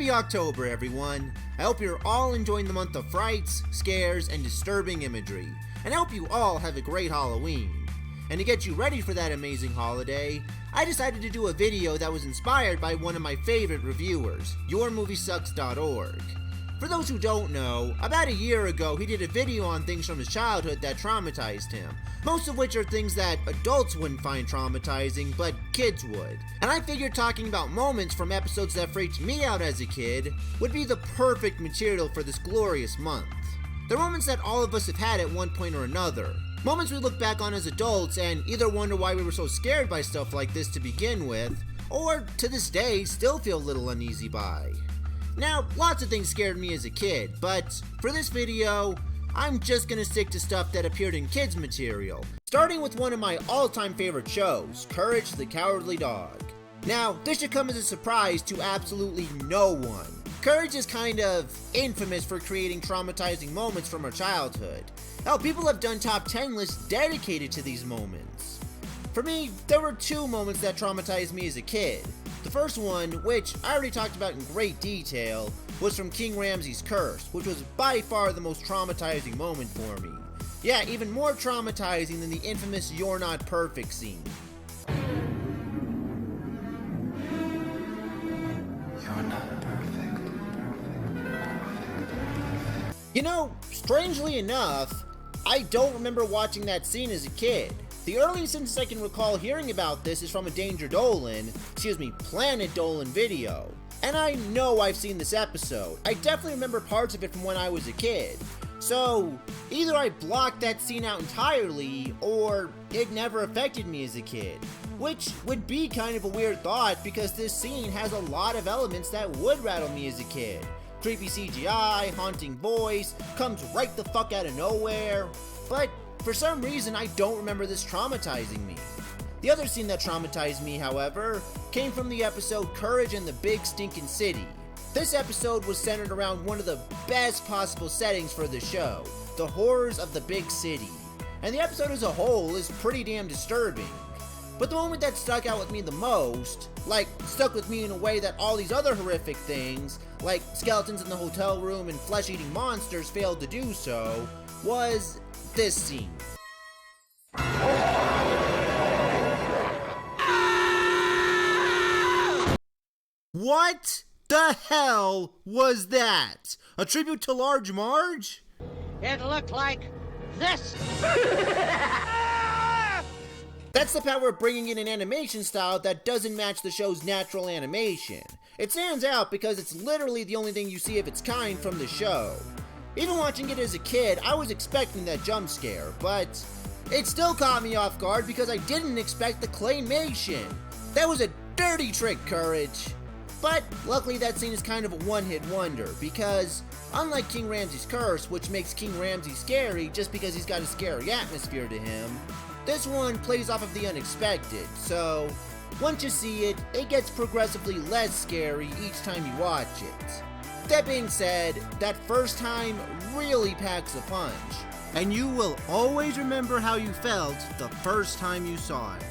Happy October, everyone! I hope you're all enjoying the month of frights, scares, and disturbing imagery, and I hope you all have a great Halloween. And to get you ready for that amazing holiday, I decided to do a video that was inspired by one of my favorite reviewers, YourMovieSucks.org. For those who don't know, about a year ago he did a video on things from his childhood that traumatized him, most of which are things that adults wouldn't find traumatizing, but kids would. And I figured talking about moments from episodes that freaked me out as a kid would be the perfect material for this glorious month. They're moments that all of us have had at one point or another. Moments we look back on as adults and either wonder why we were so scared by stuff like this to begin with, or to this day still feel a little uneasy by. Now, lots of things scared me as a kid, but for this video, I'm just gonna stick to stuff that appeared in kids material, starting with one of my all-time favorite shows, Courage the Cowardly Dog. Now, this should come as a surprise to absolutely no one. Courage is kind of infamous for creating traumatizing moments from our childhood. Hell, people have done top 10 lists dedicated to these moments. For me, there were two moments that traumatized me as a kid. The first one, which I already talked about in great detail, was from King Ramses' curse, which was by far the most traumatizing moment for me. Yeah, even more traumatizing than the infamous "You're Not Perfect" scene. You're not perfect. You know, strangely enough, I don't remember watching that scene as a kid. The earliest instance I can recall hearing about this is from a Planet Dolan video. And I know I've seen this episode. I definitely remember parts of it from when I was a kid. So, either I blocked that scene out entirely, or it never affected me as a kid. Which would be kind of a weird thought because this scene has a lot of elements that would rattle me as a kid. Creepy CGI, haunting voice, comes right the fuck out of nowhere. But for some reason, I don't remember this traumatizing me. The other scene that traumatized me, however, came from the episode Courage in the Big Stinkin' City. This episode was centered around one of the best possible settings for the show, the horrors of the big city. And the episode as a whole is pretty damn disturbing. But the moment that stuck out with me the most, like stuck with me in a way that all these other horrific things, like skeletons in the hotel room and flesh-eating monsters failed to do so, was this scene. What the hell was that? A tribute to Large Marge? It looked like this. That's the power of bringing in an animation style that doesn't match the show's natural animation. It stands out because it's literally the only thing you see of its kind from the show. Even watching it as a kid, I was expecting that jump scare, but it still caught me off guard because I didn't expect the claymation. That was a dirty trick, Courage. But luckily that scene is kind of a one-hit wonder because unlike King Ramses' curse, which makes King Ramses scary just because he's got a scary atmosphere to him, this one plays off of the unexpected, so once you see it, it gets progressively less scary each time you watch it. That being said, that first time really packs a punch, and you will always remember how you felt the first time you saw it.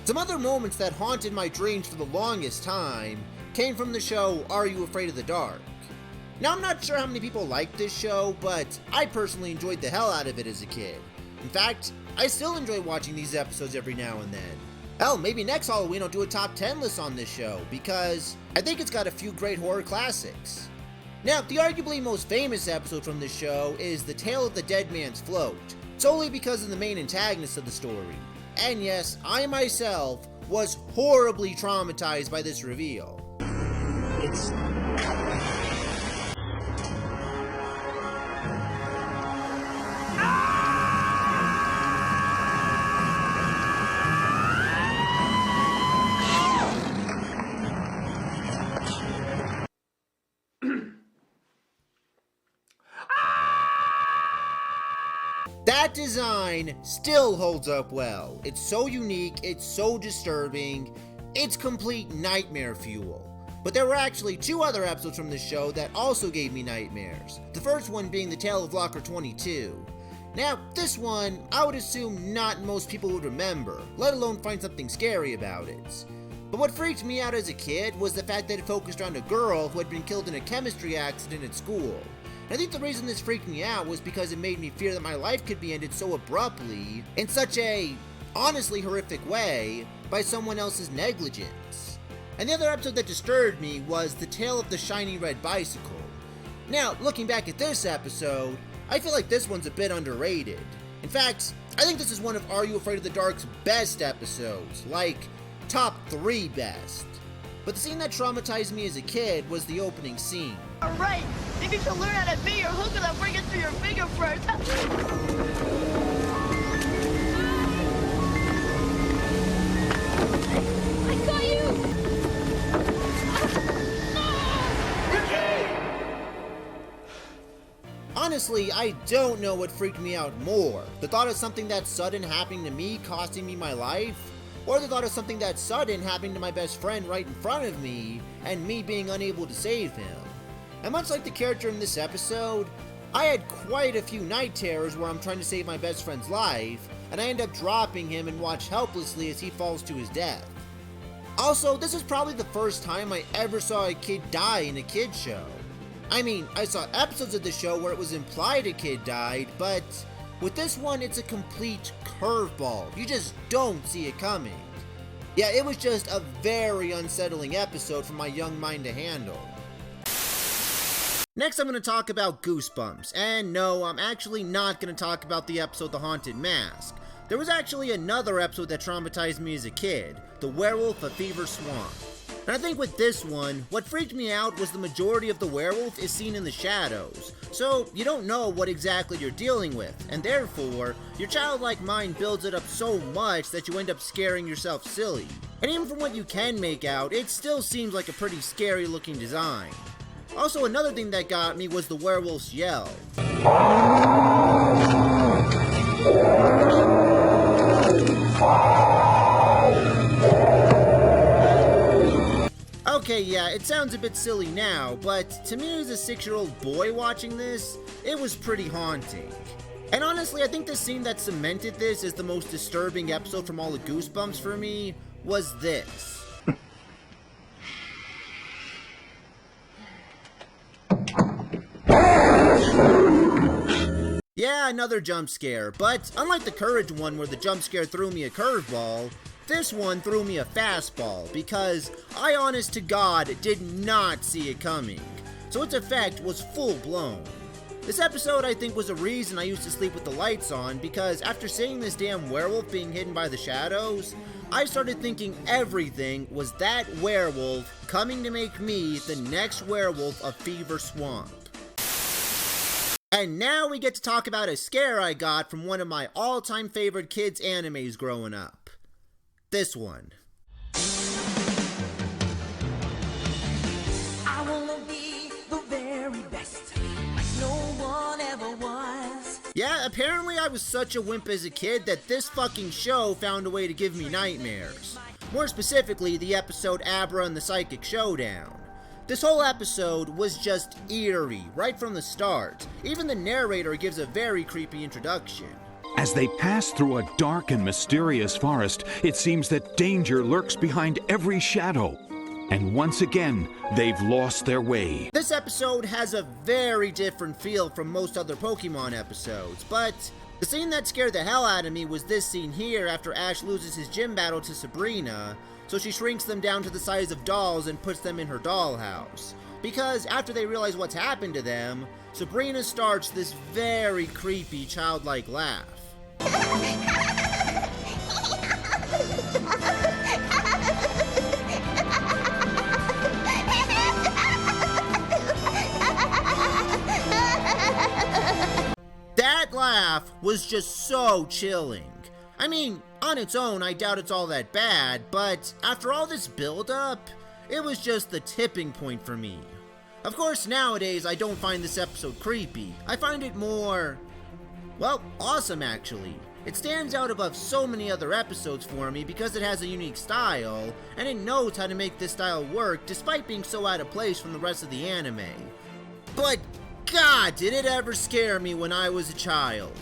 Some other moments that haunted my dreams for the longest time came from the show Are You Afraid of the Dark? Now, I'm not sure how many people like this show, but I personally enjoyed the hell out of it as a kid. In fact, I still enjoy watching these episodes every now and then. Hell, maybe next Halloween I'll do a top 10 list on this show, because I think it's got a few great horror classics. Now, the arguably most famous episode from this show is The Tale of the Dead Man's Float, solely because of the main antagonist of the story. And yes, I myself was horribly traumatized by this reveal. It's That design still holds up well. It's so unique, it's so disturbing, it's complete nightmare fuel. But there were actually two other episodes from this show that also gave me nightmares. The first one being The Tale of Locker 22. Now, this one, I would assume not most people would remember, let alone find something scary about it. But what freaked me out as a kid was the fact that it focused around a girl who had been killed in a chemistry accident at school. And I think the reason this freaked me out was because it made me fear that my life could be ended so abruptly, in such a, honestly horrific way, by someone else's negligence. And the other episode that disturbed me was The Tale of the Shiny Red Bicycle. Now, looking back at this episode, I feel like this one's a bit underrated. In fact, I think this is one of Are You Afraid of the Dark's best episodes, like top 3 best. But the scene that traumatized me as a kid was the opening scene. Alright, maybe you should learn how to bait your hook and I'll bring it through your finger first. I got you! Honestly, I don't know what freaked me out more. The thought of something that sudden happening to me costing me my life, or the thought of something that sudden happening to my best friend right in front of me, and me being unable to save him. And much like the character in this episode, I had quite a few night terrors where I'm trying to save my best friend's life, and I end up dropping him and watch helplessly as he falls to his death. Also, this is probably the first time I ever saw a kid die in a kid's show. I mean, I saw episodes of the show where it was implied a kid died, but with this one, it's a complete curveball. You just don't see it coming. Yeah, it was just a very unsettling episode for my young mind to handle. Next, I'm going to talk about Goosebumps. And no, I'm actually not going to talk about the episode The Haunted Mask. There was actually another episode that traumatized me as a kid, The Werewolf of Fever Swamp. And I think with this one, what freaked me out was the majority of the werewolf is seen in the shadows, so you don't know what exactly you're dealing with, and therefore, your childlike mind builds it up so much that you end up scaring yourself silly. And even from what you can make out, it still seems like a pretty scary looking design. Also, another thing that got me was the werewolf's yell. Okay, yeah, it sounds a bit silly now, but to me as a 6-year-old boy watching this, it was pretty haunting. And honestly, I think the scene that cemented this as the most disturbing episode from all the Goosebumps for me was this. Yeah, another jump scare, but unlike the Courage one where the jump scare threw me a curveball, this one threw me a fastball because I honest to God did not see it coming, so its effect was full blown. This episode I think was a reason I used to sleep with the lights on because after seeing this damn werewolf being hidden by the shadows, I started thinking everything was that werewolf coming to make me the next werewolf of Fever Swamp. And now we get to talk about a scare I got from one of my all-time favorite kids' animes growing up. This one. I wanna be the very best, like no one ever was. Yeah, apparently I was such a wimp as a kid that this fucking show found a way to give me nightmares. More specifically, the episode Abra and the Psychic Showdown. This whole episode was just eerie, right from the start. Even the narrator gives a very creepy introduction. As they pass through a dark and mysterious forest, it seems that danger lurks behind every shadow. And once again, they've lost their way. This episode has a very different feel from most other Pokemon episodes, but the scene that scared the hell out of me was this scene here after Ash loses his gym battle to Sabrina, so she shrinks them down to the size of dolls and puts them in her dollhouse. Because after they realize what's happened to them, Sabrina starts this very creepy childlike laugh. That laugh was just so chilling. I mean, on its own, I doubt it's all that bad, but after all this build-up, it was just the tipping point for me. Of course, nowadays, I don't find this episode creepy. I find it more, well, awesome actually. It stands out above so many other episodes for me because it has a unique style, and it knows how to make this style work despite being so out of place from the rest of the anime. But God, did it ever scare me when I was a child.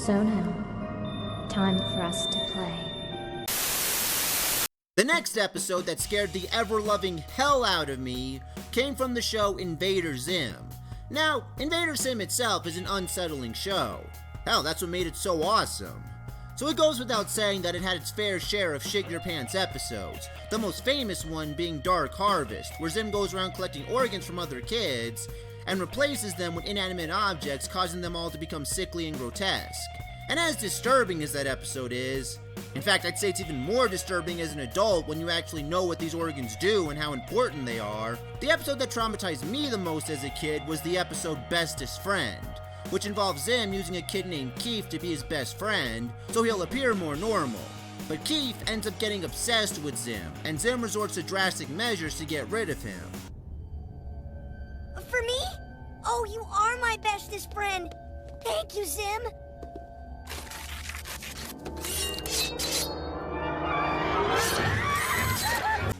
So now, time for us to play. The next episode that scared the ever-loving hell out of me came from the show Invader Zim. Now, Invader Zim itself is an unsettling show. Hell, that's what made it so awesome. So it goes without saying that it had its fair share of shit-your-pants episodes, the most famous one being Dark Harvest, where Zim goes around collecting organs from other kids and replaces them with inanimate objects, causing them all to become sickly and grotesque. And as disturbing as that episode is, in fact, I'd say it's even more disturbing as an adult when you actually know what these organs do and how important they are, the episode that traumatized me the most as a kid was the episode Bestest Friend, which involves Zim using a kid named Keith to be his best friend, so he'll appear more normal. But Keith ends up getting obsessed with Zim, and Zim resorts to drastic measures to get rid of him. For me? Oh, you are my bestest friend. Thank you, Zim.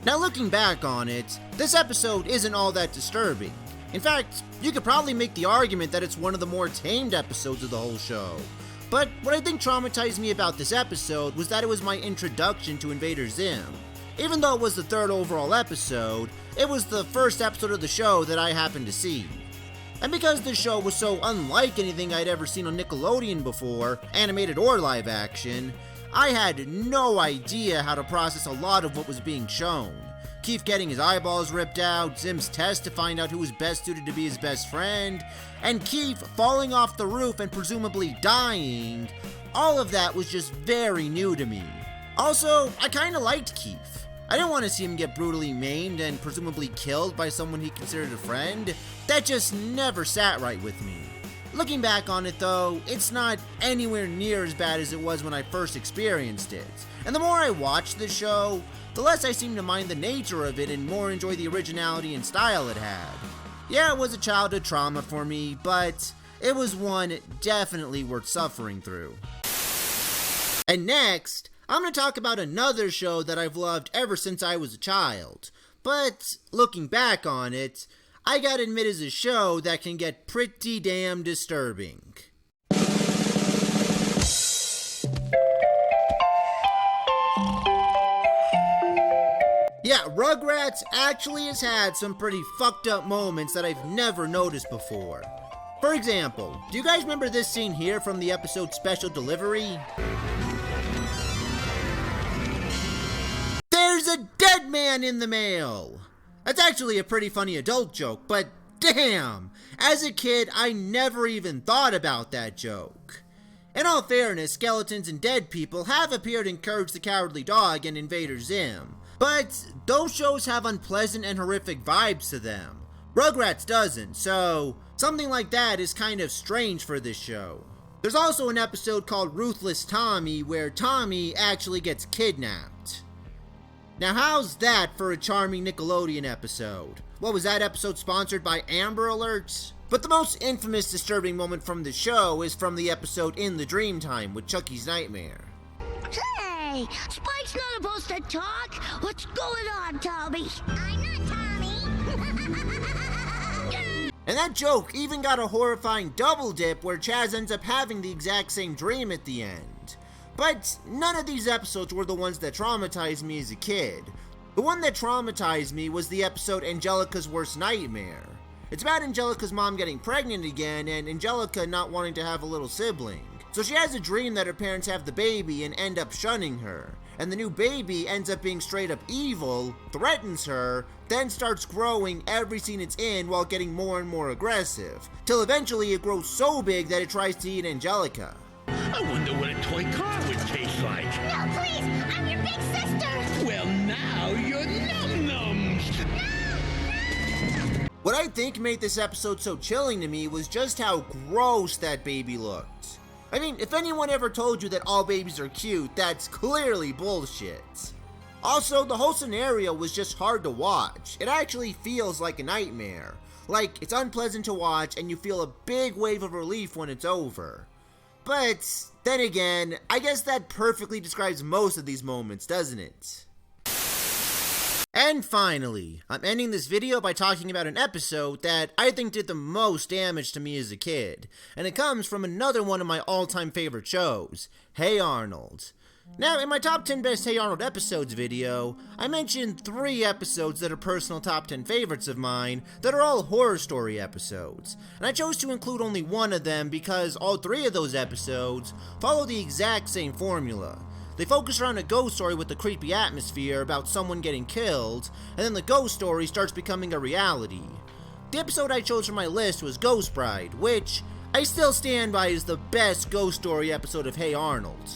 Now looking back on it, this episode isn't all that disturbing. In fact, you could probably make the argument that it's one of the more tamed episodes of the whole show. But what I think traumatized me about this episode was that it was my introduction to Invader Zim. Even though it was the third overall episode, it was the first episode of the show that I happened to see. And because this show was so unlike anything I'd ever seen on Nickelodeon before, animated or live action, I had no idea how to process a lot of what was being shown. Keith getting his eyeballs ripped out, Zim's test to find out who was best suited to be his best friend, and Keith falling off the roof and presumably dying. All of that was just very new to me. Also, I kinda liked Keith. I didn't want to see him get brutally maimed and presumably killed by someone he considered a friend. That just never sat right with me. Looking back on it though, it's not anywhere near as bad as it was when I first experienced it. And the more I watched the show, the less I seem to mind the nature of it and more enjoy the originality and style it had. Yeah, it was a childhood trauma for me, but it was one definitely worth suffering through. And next, I'm going to talk about another show that I've loved ever since I was a child. But looking back on it, I gotta admit is a show that can get pretty damn disturbing. Yeah, Rugrats actually has had some pretty fucked up moments that I've never noticed before. For example, do you guys remember this scene here from the episode Special Delivery? There's a dead man in the mail! That's actually a pretty funny adult joke, but damn! As a kid, I never even thought about that joke. In all fairness, skeletons and dead people have appeared in Courage the Cowardly Dog and Invader Zim, but those shows have unpleasant and horrific vibes to them. Rugrats doesn't, so something like that is kind of strange for this show. There's also an episode called Ruthless Tommy where Tommy actually gets kidnapped. Now how's that for a charming Nickelodeon episode? What was that episode sponsored by Amber Alerts? But the most infamous disturbing moment from the show is from the episode In the Dreamtime with Chucky's Nightmare. Hey, Spike's not supposed to talk. What's going on, Tommy? I'm not Tommy. And that joke even got a horrifying double dip where Chaz ends up having the exact same dream at the end. But none of these episodes were the ones that traumatized me as a kid. The one that traumatized me was the episode Angelica's Worst Nightmare. It's about Angelica's mom getting pregnant again and Angelica not wanting to have a little sibling. So she has a dream that her parents have the baby and end up shunning her. And the new baby ends up being straight up evil, threatens her, then starts growing every scene it's in while getting more and more aggressive. Till eventually it grows so big that it tries to eat Angelica. I wonder what a toy car would taste like. No, please! I'm your big sister! Well, now you're num-nums. No! What I think made this episode so chilling to me was just how gross that baby looked. I mean, if anyone ever told you that all babies are cute, that's clearly bullshit. Also, the whole scenario was just hard to watch. It actually feels like a nightmare. Like, it's unpleasant to watch and you feel a big wave of relief when it's over. But then again, I guess that perfectly describes most of these moments, doesn't it? And finally, I'm ending this video by talking about an episode that I think did the most damage to me as a kid, and it comes from another one of my all-time favorite shows, Hey Arnold. Now, in my top 10 best Hey Arnold episodes video, I mentioned 3 episodes that are personal top 10 favorites of mine that are all horror story episodes, and I chose to include only one of them because all 3 of those episodes follow the exact same formula. They focus around a ghost story with a creepy atmosphere about someone getting killed, and then the ghost story starts becoming a reality. The episode I chose for my list was Ghost Bride, which I still stand by as the best ghost story episode of Hey Arnold.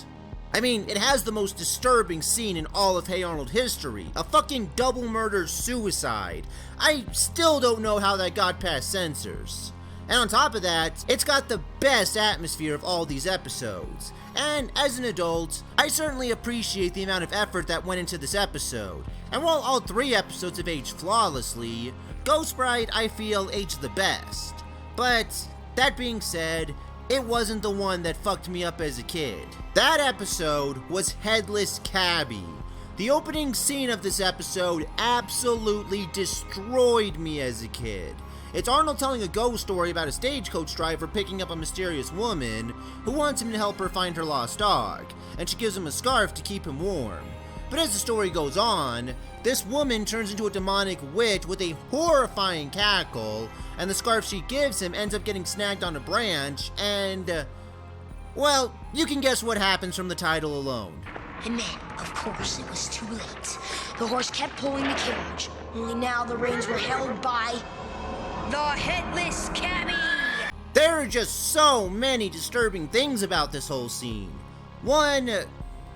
I mean, it has the most disturbing scene in all of Hey Arnold history, a fucking double murder suicide. I still don't know how that got past censors. And on top of that, it's got the best atmosphere of all these episodes. And as an adult, I certainly appreciate the amount of effort that went into this episode. And while all 3 episodes have aged flawlessly, Ghost Bride I feel aged the best. But that being said, it wasn't the one that fucked me up as a kid. That episode was Headless Cabby. The opening scene of this episode absolutely destroyed me as a kid. It's Arnold telling a ghost story about a stagecoach driver picking up a mysterious woman who wants him to help her find her lost dog, and she gives him a scarf to keep him warm. But as the story goes on, this woman turns into a demonic witch with a horrifying cackle, and the scarf she gives him ends up getting snagged on a branch, and, well, you can guess what happens from the title alone. And then, of course, it was too late. The horse kept pulling the carriage, only now the reins were held by the Headless Cabby! There are just so many disturbing things about this whole scene. One,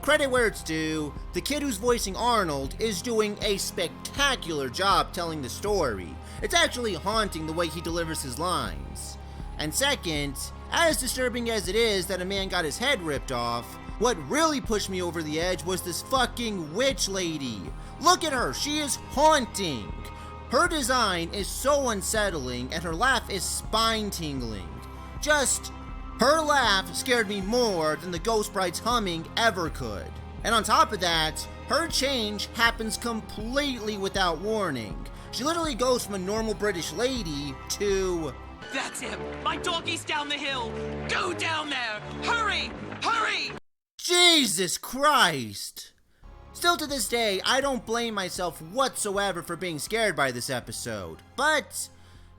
credit where it's due, the kid who's voicing Arnold is doing a spectacular job telling the story. It's actually haunting the way he delivers his lines. And second, as disturbing as it is that a man got his head ripped off, what really pushed me over the edge was this fucking witch lady. Look at her, she is haunting. Her design is so unsettling and her laugh is spine-tingling. Just, her laugh scared me more than the Ghost Bride's humming ever could. And on top of that, her change happens completely without warning. She literally goes from a normal British lady to... That's him! My doggy's down the hill! Go down there! Hurry! Hurry! Jesus Christ! Still to this day, I don't blame myself whatsoever for being scared by this episode, but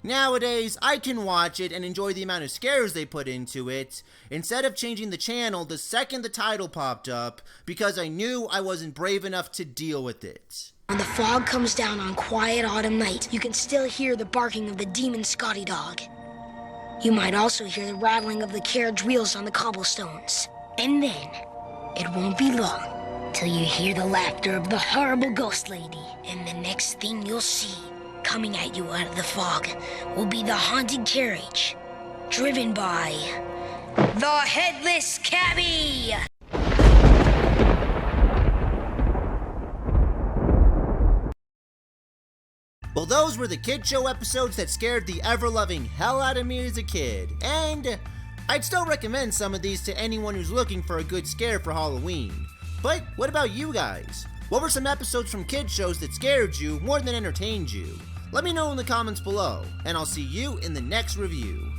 nowadays I can watch it and enjoy the amount of scares they put into it, instead of changing the channel the second the title popped up, because I knew I wasn't brave enough to deal with it. When the fog comes down on quiet autumn night, you can still hear the barking of the demon Scotty dog. You might also hear the rattling of the carriage wheels on the cobblestones. And then, it won't be long till you hear the laughter of the horrible ghost lady. And the next thing you'll see coming at you out of the fog will be the haunted carriage, driven by the Headless Cabby! Well, those were the kid show episodes that scared the ever-loving hell out of me as a kid, and I'd still recommend some of these to anyone who's looking for a good scare for Halloween. But what about you guys? What were some episodes from kid shows that scared you more than entertained you? Let me know in the comments below, and I'll see you in the next review.